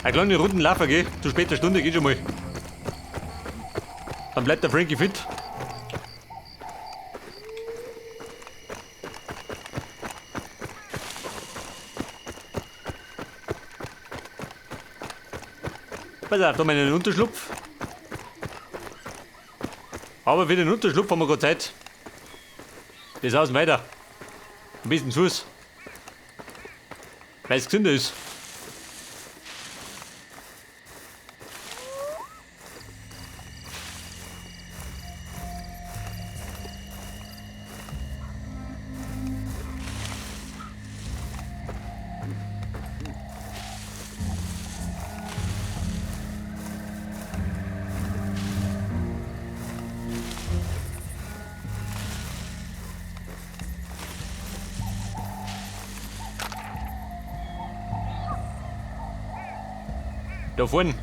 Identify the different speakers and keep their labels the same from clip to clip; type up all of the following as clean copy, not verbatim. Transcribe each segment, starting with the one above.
Speaker 1: Eine kleine Runden laufen, gell? Zu später Stunde geht schon mal. Dann bleibt der Frankie fit. Pass auf, da haben wir einen Unterschlupf. Aber für den Unterschlupf haben wir gerade Zeit. Das außen weiter. Ein bisschen zu Fuß. Weil es gesünder ist. Da vorne.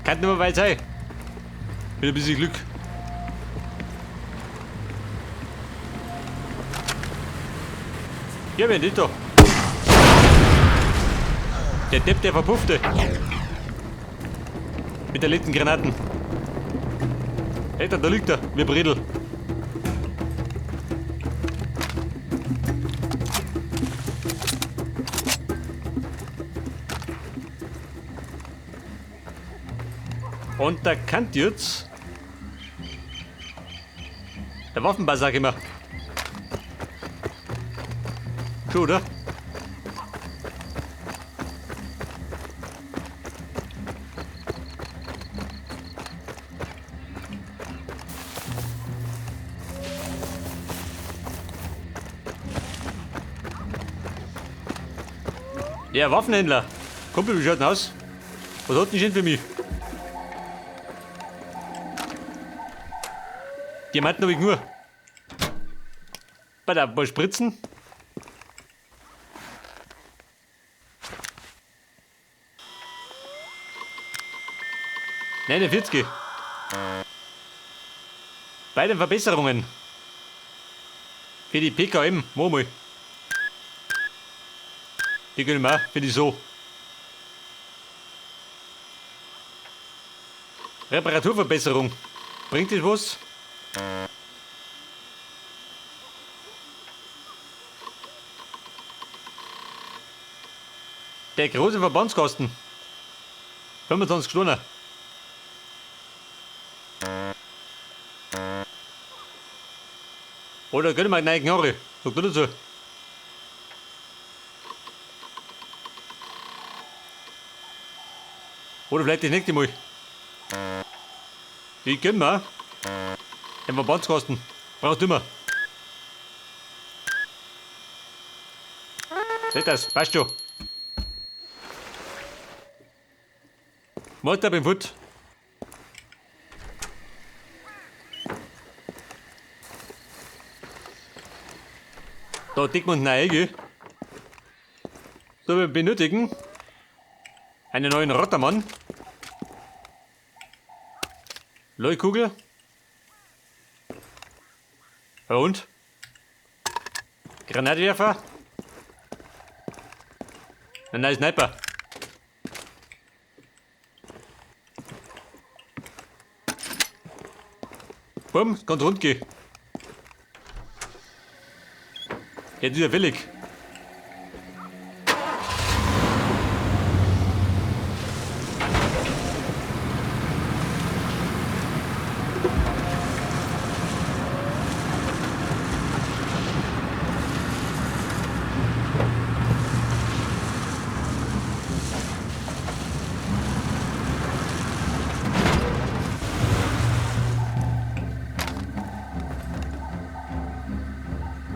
Speaker 1: Kann nicht mehr weit sein. Mit ein bisschen Glück. Ja, wer nicht da? Der Depp, der verpuffte. Mit der letzten Granaten. Alter, da liegt er. Wir Bredel. Und da kann jetzt der Waffenbass, sag ich mal. Schon, oder? Ja, Waffenhändler. Kumpel, wie schaut denn aus? Was hat denn schon für mich? Diamanten habe ich nur. Bei der paar Spritzen. Nein, 40. Bei den Verbesserungen. Für die PKM, mal. Die können wir auch, finde ich so. Reparaturverbesserung. Bringt das was? Der große Verbandskasten. 25 Stunden. Oder können wir eine neue Knarre? Sagt ihr dazu? Oder vielleicht das nächste Mal. Die können wir. Den Verbandskasten. Brauchst du immer. Seht das, passt schon. Malt da beim Foot. Da decken wir uns rein, gell? So, wir benötigen einen neuen Rottermann. Leukugel. Und Granatwerfer. Ein neuer Sniper. Bumm, kann rund gehen. Jetzt wieder willig.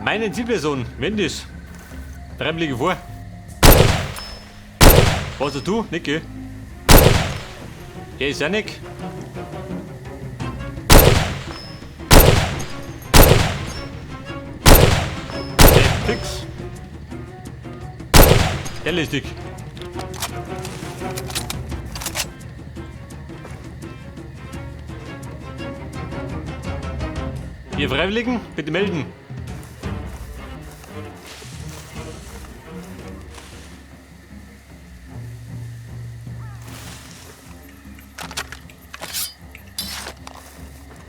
Speaker 1: Meine Zielperson, wenn das. Freiwillige vor. Was hast du? Nicht, gell? Der ist auch nicht. Der fix. Der lässt dich. Ihr Freiwilligen, bitte melden.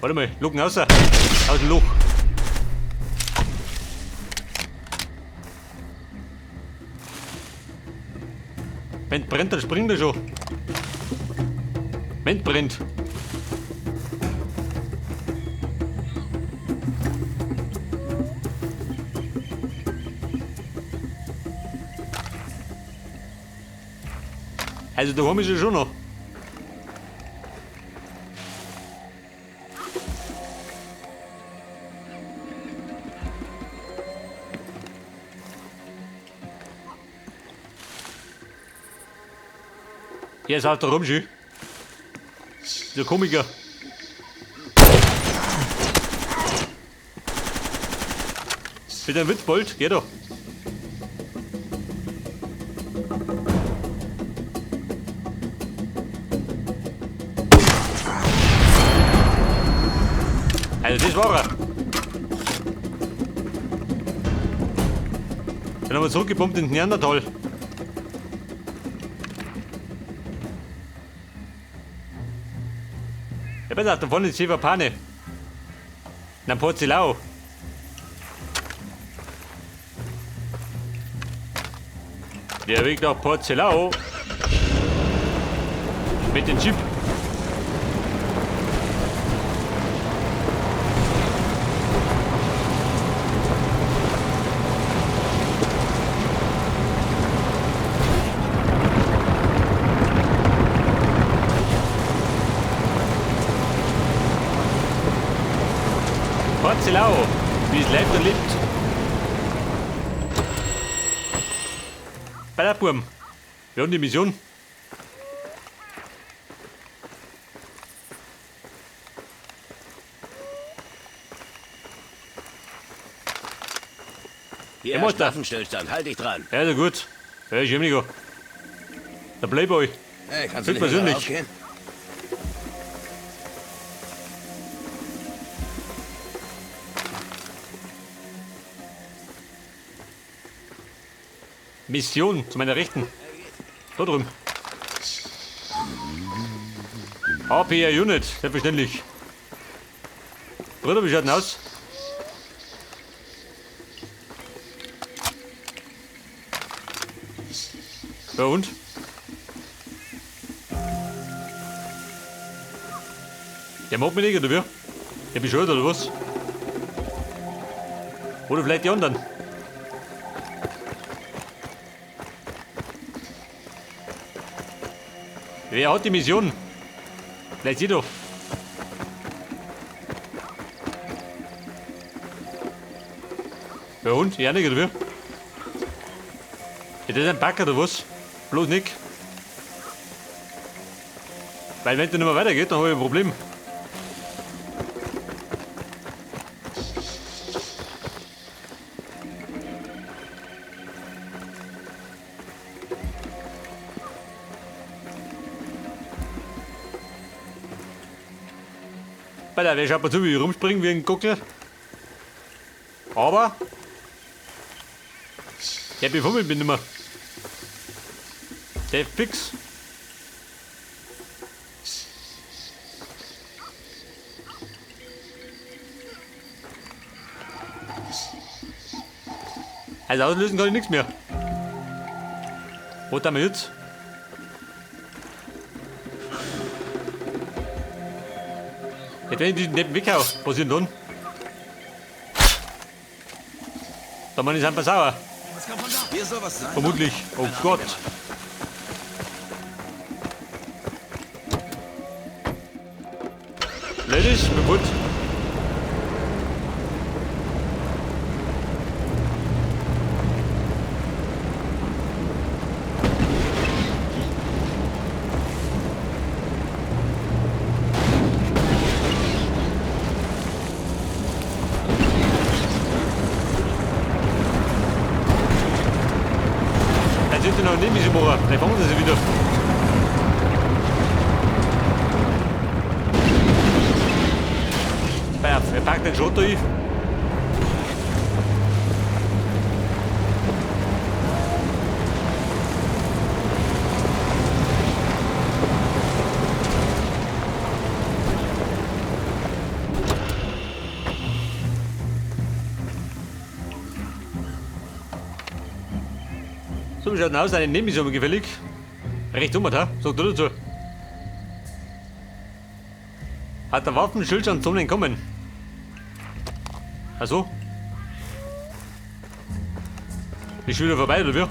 Speaker 1: Warte mal, Luken raus. Aus dem Loch. Wenn brennt, dann springt er schon. Wenn brennt. Also da haben wir sie schon noch. Hier ist auch der Rumschi. Der Komiker. Wieder ein Witzbold, geh doch. Also das war er. Dann haben wir zurückgebombt in den Neandertal. Ja, pass auf, da vorne ist Schäferpane. Dann Porzellau. Der Weg nach Porzellau. Mit dem Chip. Porzellau, wie es lebt und lebt. Ballerburm, wir haben die Mission.
Speaker 2: Hier
Speaker 1: Mutter.
Speaker 2: ist Waffenstillstand, halt dich dran.
Speaker 1: Ja, so gut. Ja, ich mich der Playboy.
Speaker 2: Hey, kannst du
Speaker 1: Nicht
Speaker 2: nicht mehr
Speaker 1: persönlich.
Speaker 2: rausgehen?
Speaker 1: Mission zu meiner Rechten. Da drüben. APR Unit, selbstverständlich. Bruder, wie schaut denn aus? Ja und? Der mag mich nicht, oder wie? Der bescheuert, oder was? Oder vielleicht die anderen. Wer hat die Mission? Vielleicht sie doch. Ja und? Ja nicht, oder wie? Ja, das ist ein Backer, oder was? Bloß nicht. Weil wenn der nicht mehr weitergeht, dann habe ich ein Problem. Bei der Wäsche ab und zu wie ich rumspringen wie ein Guckel. Aber der befummelt mich nicht mehr. Der fix. Also auslösen kann ich nichts mehr. Was haben wir jetzt? Jetzt wenn ich diesen Deppen weghau, was passiert denn dann? Der Mann ist einfach sauer.
Speaker 2: Hier soll was sein.
Speaker 1: Vermutlich. Oh Gott. Ladies, kaputt. Da sind sie noch neben diese Bohrer. Vielleicht fangen sie wieder. Er packt den Schotter ein. So, wie schaut denn aus? Eine Nebenmission gefällig. Recht um, ha? Sag du dazu. Hat der Waffenschildschirm zum Entkommen? Ach so? Ist schon wieder vorbei, oder wie?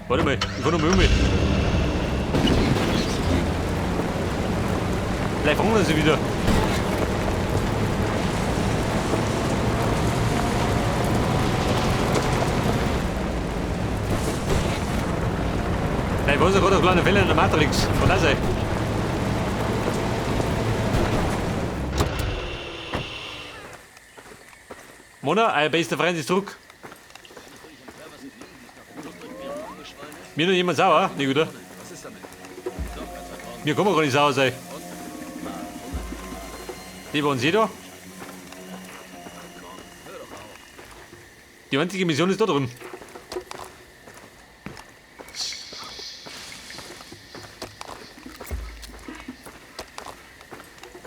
Speaker 1: Warte mal, ich fahr noch mal um. Vielleicht fangen sie wieder. Vielleicht war es ja gerade ein kleiner Fehler in der Matrix. Kann das sein? Mona, euer bester Freund ist zurück. Mir noch jemand sauer? Nicht, oder? Mir kann man gar nicht sauer sein. Die waren sie da? Die einzige Mission ist da drin.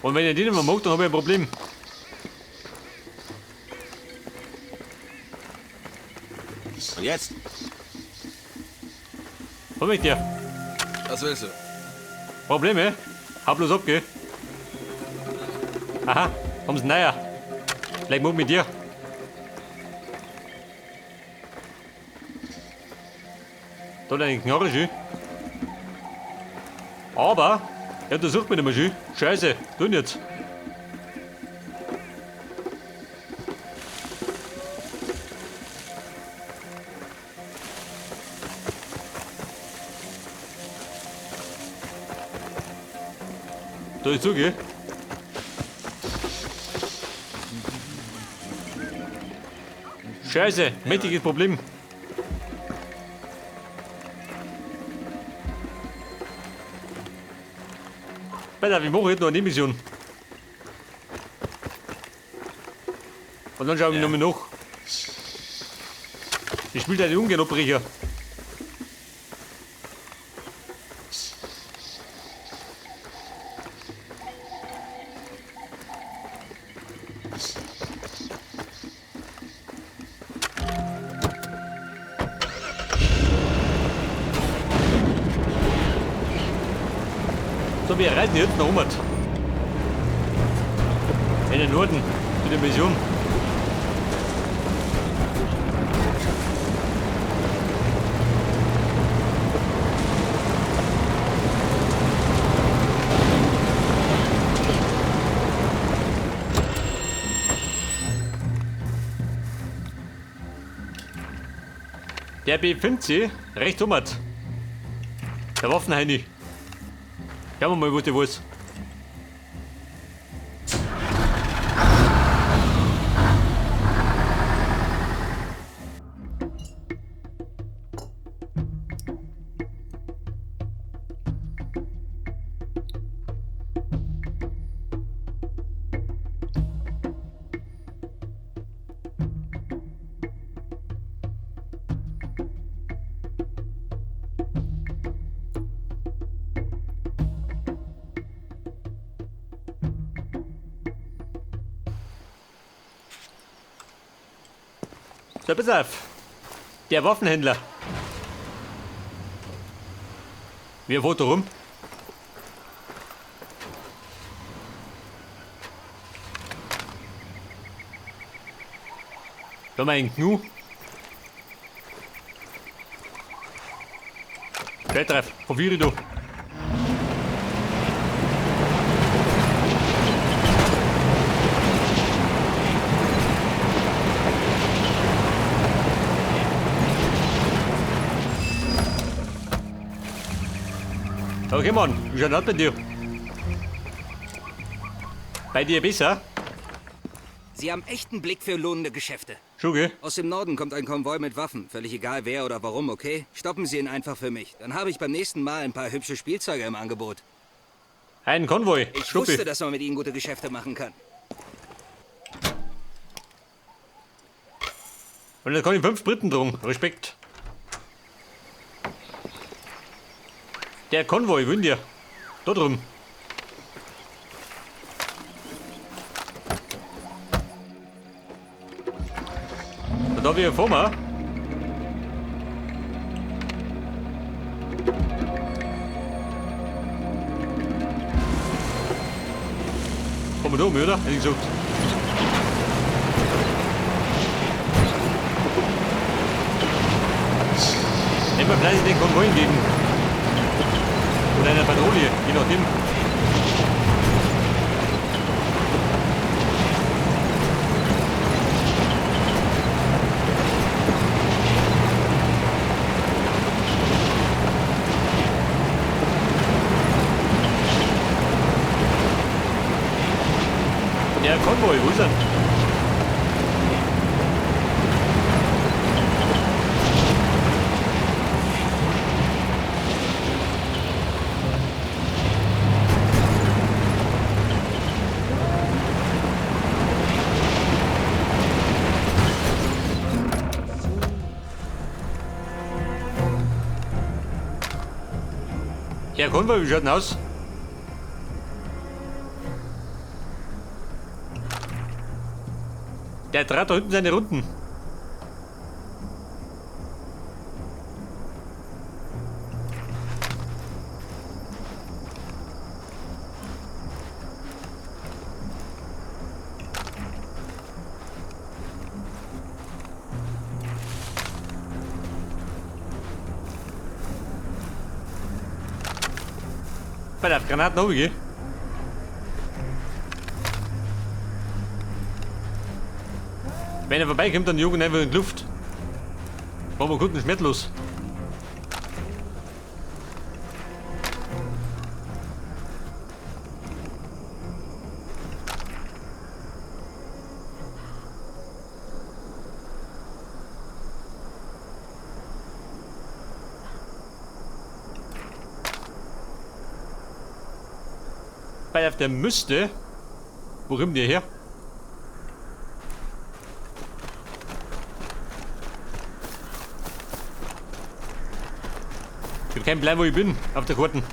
Speaker 1: Und wenn ihr die nicht mehr mag, dann habe ich ein Problem.
Speaker 2: Und jetzt?
Speaker 1: Was möchtet ihr?
Speaker 2: Was willst du?
Speaker 1: Probleme? Hau bloß ab, gell? Aha, haben sie näher. Vielleicht mag mit dir. Da deine Knarre schön. Aber, er untersucht mich nicht mehr schön. Scheiße, tun jetzt. Da ist zu, gell? Scheiße, mächtiges Problem. Peter, wie mache ich jetzt noch eine Mission? Und dann schaue ich nochmal nach. Ich spiele den ungern Abbrecher. So, wir reisen jetzt nach Ummert. In den Norden, zu der Mission. Der B50, rechts Ummert. Der Waffenheini. Schauen wir mal, wo der was. So, pass auf. Der Waffenhändler. Wie fährt er rum? Da haben wir einen Gnu. Betreff, verwirre du. Okay, Mann, wie schaut das bei dir? Bei dir besser?
Speaker 3: Sie haben echten Blick für lohnende Geschäfte.
Speaker 1: Schon, gell?
Speaker 3: Aus dem Norden kommt ein Konvoi mit Waffen. Völlig egal wer oder warum, okay? Stoppen Sie ihn einfach für mich. Dann habe ich beim nächsten Mal ein paar hübsche Spielzeuge im Angebot.
Speaker 1: Ein Konvoi.
Speaker 3: Ich
Speaker 1: Stuppi.
Speaker 3: wusste, dass man mit Ihnen gute Geschäfte machen kann.
Speaker 1: Und dann kann ich 5 Briten drum. Respekt. Der Konvoi, wollen dir. Da drum. Da darf ich vor mir. um, oder? Hätte ich gesagt. Immer fleißig den Konvoi geben. Oder einer Patrouille, je nachdem. Der Konvoi, wo ist er? Der Konvoi, wie schaut denn aus? Der trat da hinten seine Runden. Bei der Granaten oben, gell? Wenn er vorbeikommt, dann jagen wir einfach in die Luft. Machen wir guten Schmerz los. Weil auf der müsste. Wo kommt der her? Ich hab keinen Plan, wo ich bin, auf der Karte.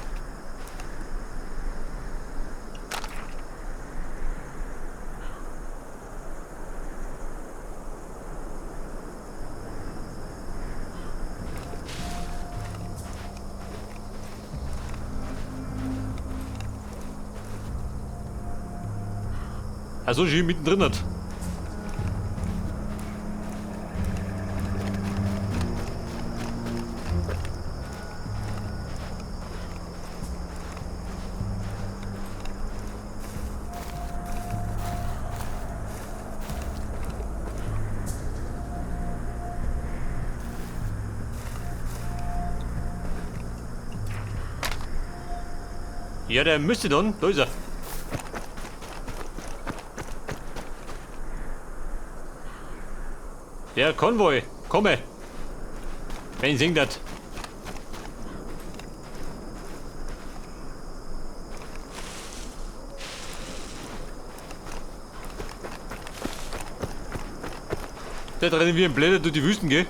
Speaker 1: Also ich bin mittendrin hat. Ja, der müsste dann. Da ist er. Der Konvoi, komme. Wen singt das? Der rennen wie ein Blätter durch die Wüsten, gell?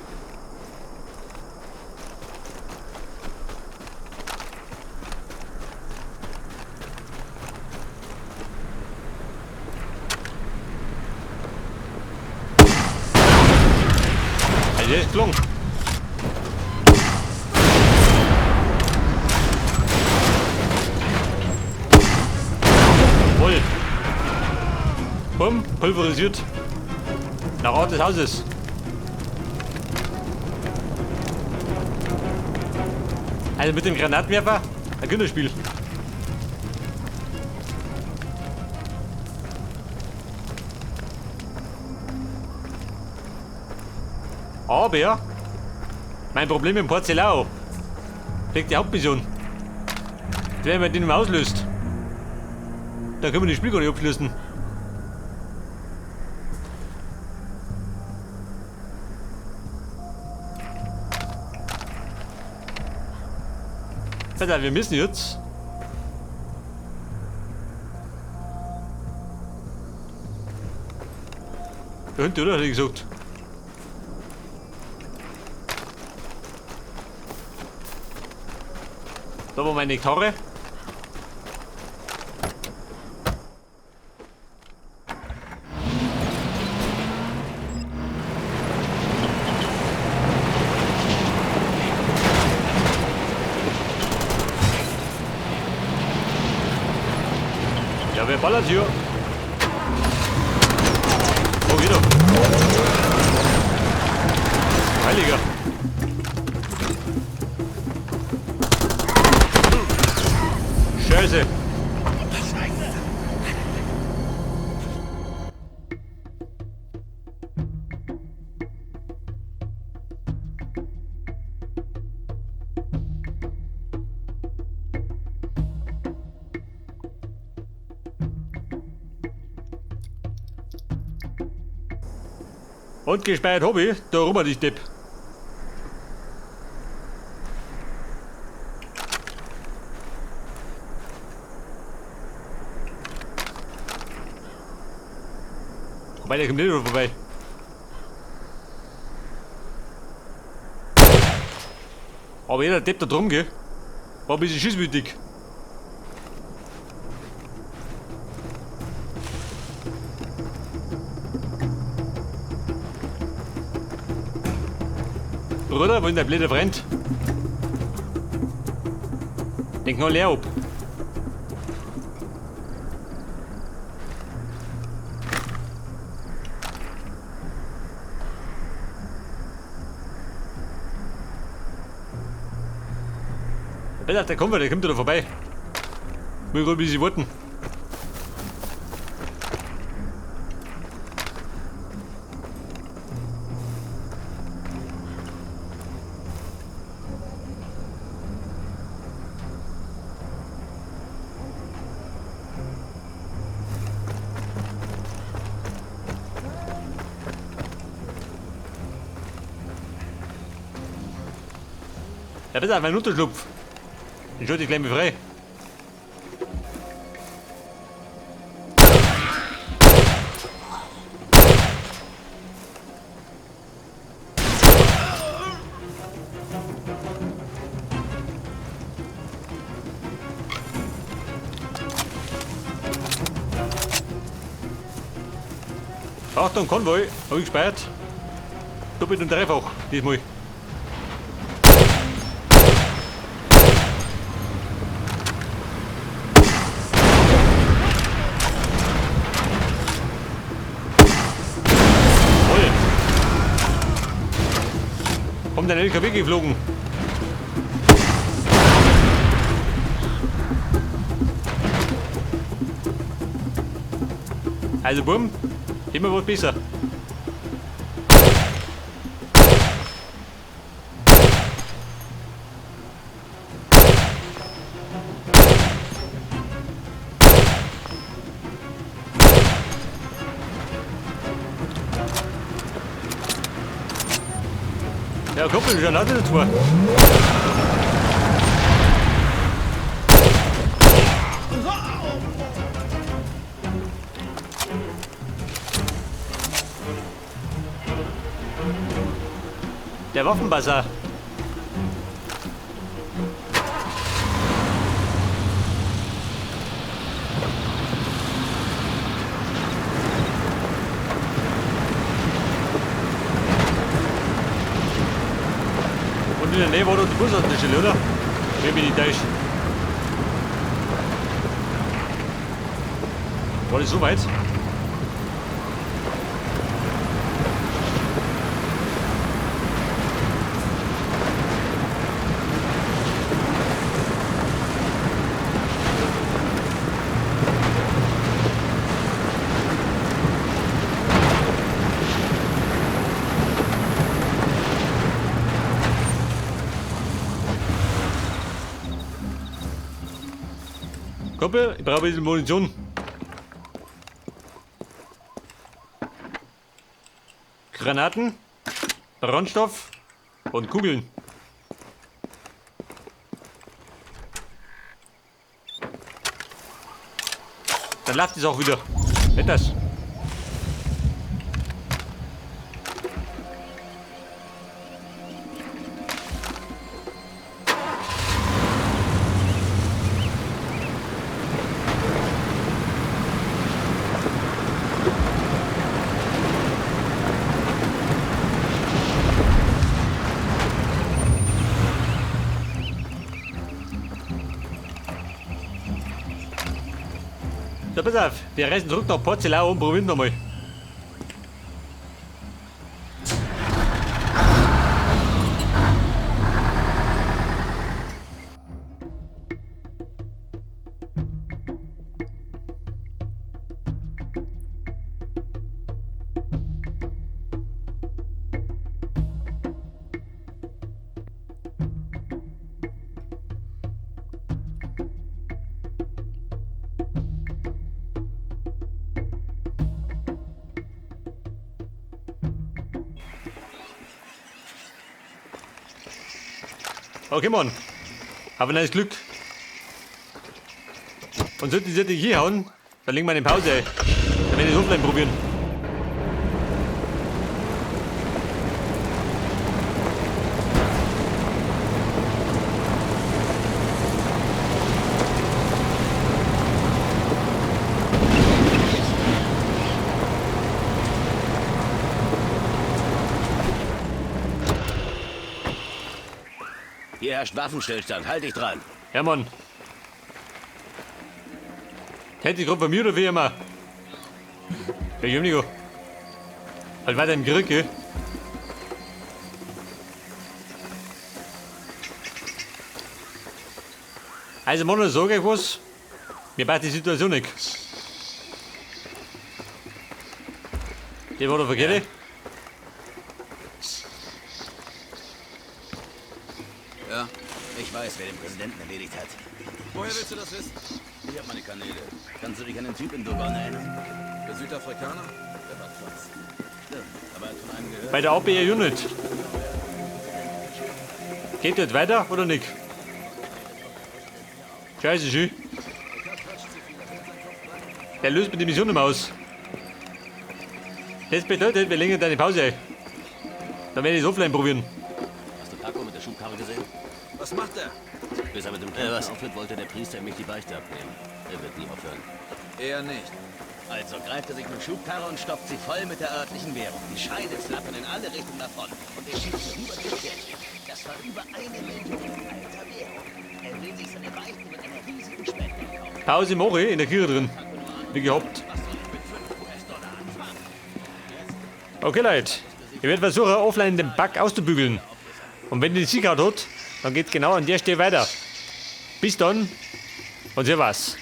Speaker 1: Der ist gelungen. Voll. Bumm, pulverisiert. Nach Ort des Hauses. Also mit dem Granatwerfer ein Kinderspiel. Aber mein Problem im Porzellau liegt die Hauptmission. Wenn man den mal auslöst, dann können wir das Spiel gar nicht abschließen. Alter, wir müssen jetzt da hinten, oder? Hätte ich gesagt. Da war meine Gitarre. Ja, wer ballert hier? Heiliger. Scheiße. Und gespeiert Hobby, da rüber dich Depp. Wobei, der kommt nicht wieder vorbei. Aber jeder Depp da drum, gell? War ein bisschen schießwütig. Bruder, wenn der Blöde brennt. Denk noch leer ab. Der kommt wieder, der kommt wieder vorbei. Will gerade ein bisschen warten. Ja, bitte, mein Unterschlupf. Ich schalte dich gleich mal frei. Achtung, Konvoi, hab ich gesperrt. Doppelt und dreifach, diesmal. Kommt ein LKW geflogen. Also bumm, immer was besser. Ja, Kumpel, schon hatte das vor. Der Waffenbazar. Und in der Nähe war dort die Bushaltestelle, oder? Wenn mich nicht täuscht. War das so weit? Kumpel, ich brauche ein bisschen Munition. Granaten, Brandstoff und Kugeln. Dann lasst es auch wieder. Nicht das. So, pass auf, wir reisen zurück nach Porzellau und probieren nochmal. Okay, Mann. Haben wir ein Glück. Und sollte sie nicht hier hauen, dann legen wir in Pause. Dann werden wir das offline probieren.
Speaker 2: Hier herrscht Waffenstillstand. Halt dich dran.
Speaker 1: Ja, Mann. Hätte ich gerade bei mir oder wie immer? Ja, ich hab nicht. Halt weiter im Krieg, gell? Also, Mann, sag ich was. Mir passt die Situation nicht. Die war doch verkehrt.
Speaker 2: Ja, ich weiß, wer den Präsidenten erledigt hat. Woher willst du das wissen? Ich hab meine Kanäle. Kannst du dich an den Typ in Durban erinnern? Der Südafrikaner? Der war Platz. Stimmt, aber er hat von einem gehört.
Speaker 1: Bei der APR Unit. Geht das weiter oder nicht? Scheiße, schön. Der löst mit die Mission immer aus. Das bedeutet, wir legen deine Pause ein. Dann werde ich es offline probieren.
Speaker 2: Hast du Paco mit der Schubkarre gesehen?
Speaker 4: Was macht er?
Speaker 2: Bis er mit dem Kämpfer auftritt, wollte der Priester mich die Beichte abnehmen. Er wird nie aufhören.
Speaker 4: Er nicht.
Speaker 2: Also greift er sich eine Schubkarre und stopft sie voll mit der örtlichen Währung. Die Scheine flattern in alle Richtungen davon. Und er schiebt sie rüber durch Geld. Das war über 1 Million alter Währung. Er will sich seine Beichten mit einer riesigen Spende kaufen.
Speaker 1: Pause mache ich in der Kirche drin. Wie gehabt.
Speaker 2: Was soll ich mit 5 US-Dollar anfangen?
Speaker 1: Okay, Leute. Ich werde versuchen, offline den Bug auszubügeln. Und wenn die Sieg hat, dann geht genau an der Stelle weiter. Bis dann und servus.